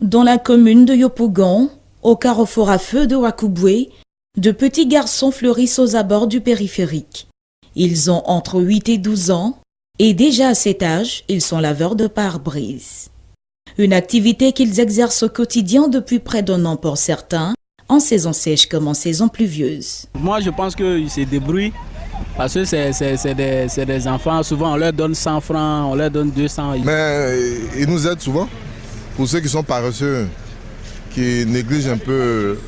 Dans la commune de Yopougon, au carrefour à feu de Wakubwe, de petits garçons fleurissent aux abords du périphérique. Ils ont entre 8 et 12 ans et déjà à cet âge, ils sont laveurs de pare-brise. Une activité qu'ils exercent au quotidien depuis près d'un an pour certains, en saison sèche comme en saison pluvieuse. Moi, je pense qu'ils se débrouillent parce que c'est des enfants. Souvent, on leur donne 100 francs, on leur donne 200. Mais ils nous aident souvent. Pour ceux qui sont paresseux, qui négligent un peu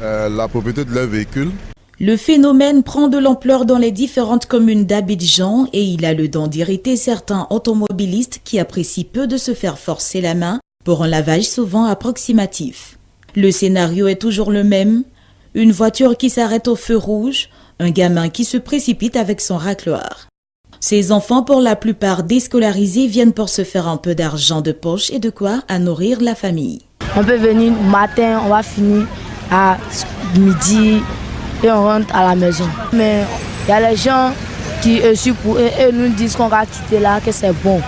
la propriété de leur véhicule. Le phénomène prend de l'ampleur dans les différentes communes d'Abidjan et il a le don d'irriter certains automobilistes qui apprécient peu de se faire forcer la main pour un lavage souvent approximatif. Le scénario est toujours le même, une voiture qui s'arrête au feu rouge, un gamin qui se précipite avec son racloir. Ces enfants, pour la plupart déscolarisés, viennent pour se faire un peu d'argent de poche et de quoi à nourrir la famille. On peut venir matin, on va finir à midi et on rentre à la maison. Mais il y a les gens qui pour eux, nous disent qu'on va quitter là, que c'est bon.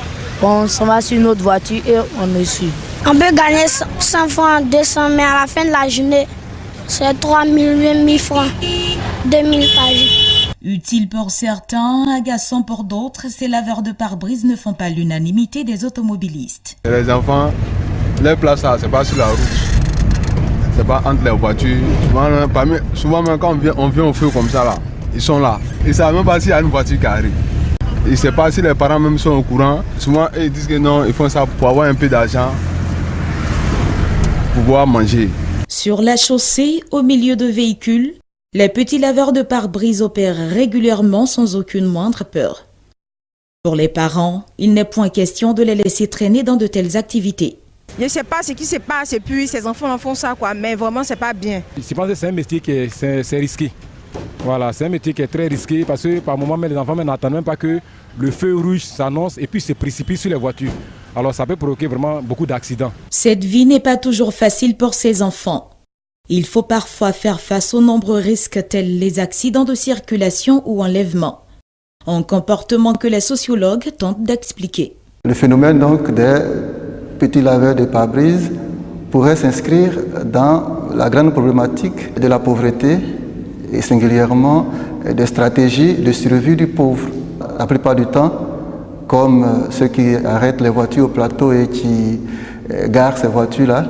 On s'en va sur notre voiture et on est sûr. On peut gagner 100 francs, 200, mais à la fin de la journée, c'est 3 000, 1000 francs, 2000 par jour. Utile pour certains, agaçant pour d'autres, ces laveurs de pare-brise ne font pas l'unanimité des automobilistes. Les enfants, leur place, c'est pas sur la route, c'est pas entre les voitures. Souvent même quand on vient au feu comme ça, là, ils sont là. Ils ne savent même pas s'il y a une voiture qui arrive. Ils ne savent pas si les parents même sont au courant. Souvent, ils disent que non, ils font ça pour avoir un peu d'argent, pour pouvoir manger. Sur la chaussée, au milieu de véhicules, les petits laveurs de pare-brise opèrent régulièrement sans aucune moindre peur. Pour les parents, il n'est point question de les laisser traîner dans de telles activités. Je ne sais pas ce qui se passe et puis ces enfants en font ça, quoi, mais vraiment c'est pas bien. Je pense que c'est un métier qui est risqué. Voilà, c'est un métier qui est très risqué parce que par moment les enfants n'attendent même pas que le feu rouge s'annonce et puis se précipitent sur les voitures. Alors ça peut provoquer vraiment beaucoup d'accidents. Cette vie n'est pas toujours facile pour ces enfants. Il faut parfois faire face aux nombreux risques tels les accidents de circulation ou enlèvements. Un comportement que les sociologues tentent d'expliquer. Le phénomène donc des petits laveurs de pare-brise pourrait s'inscrire dans la grande problématique de la pauvreté et singulièrement des stratégies de survie du pauvre. La plupart du temps, comme ceux qui arrêtent les voitures au plateau et qui garent ces voitures-là,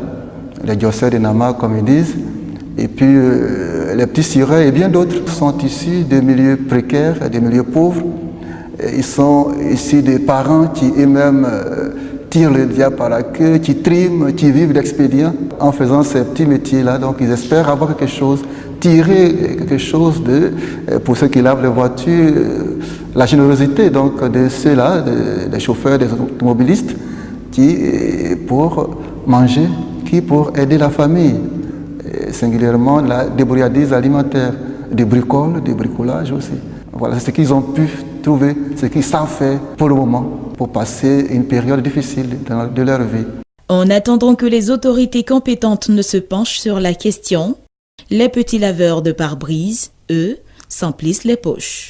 les diosseurs de Nama comme ils disent, et puis les petits sireurs et bien d'autres sont issus de milieux précaires, des milieux pauvres. Ils sont issus des parents qui eux-mêmes tirent le diable par la queue, qui triment, qui vivent d'expédients en faisant ces petits métiers-là. Donc ils espèrent avoir quelque chose, tirer quelque chose pour ceux qui lavent les voitures, la générosité donc de ceux-là, des chauffeurs, des automobilistes, qui pour manger, qui pour aider la famille, et singulièrement la débrouillardise alimentaire, des bricoles, des bricolages aussi. Voilà, c'est ce qu'ils ont pu trouver, ce qu'ils savent faire pour le moment, pour passer une période difficile de leur vie. En attendant que les autorités compétentes ne se penchent sur la question, les petits laveurs de pare-brise, eux, s'emplissent les poches.